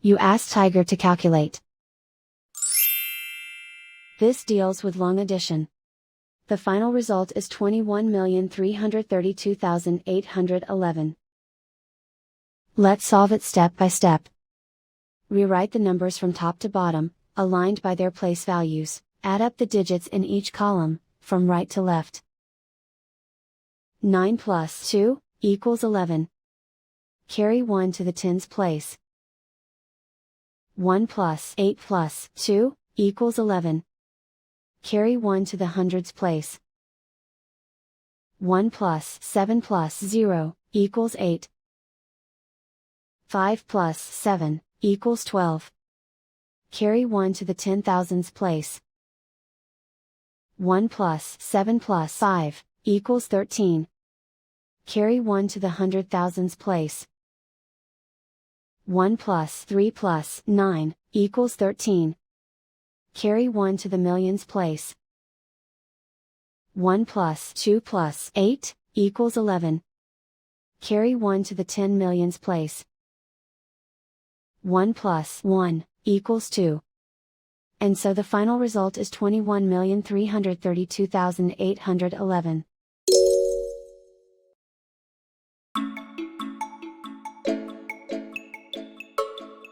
You ask Tiger to calculate. This deals with long addition. The final result is 21,332,811. Let's solve it step by step. Rewrite the numbers from top to bottom, aligned by their place values. Add up the digits in each column, from right to left. 9 plus 2 equals 11. Carry 1 to the tens place. 1 plus 8 plus 2 equals 11. Carry 1 to the hundreds place. 1 plus 7 plus 0 equals 8. 5 plus 7 equals 12. Carry 1 to the 10,000s place. 1 plus 7 plus 5 equals 13. Carry 1 to the 100,000s place. 1 plus 3 plus 9 equals 13. Carry 1 to the millions place. 1 plus 2 plus 8 equals 11. Carry 1 to the 10 millions place. 1 plus 1 equals 2. And so the final result is 21,332,811.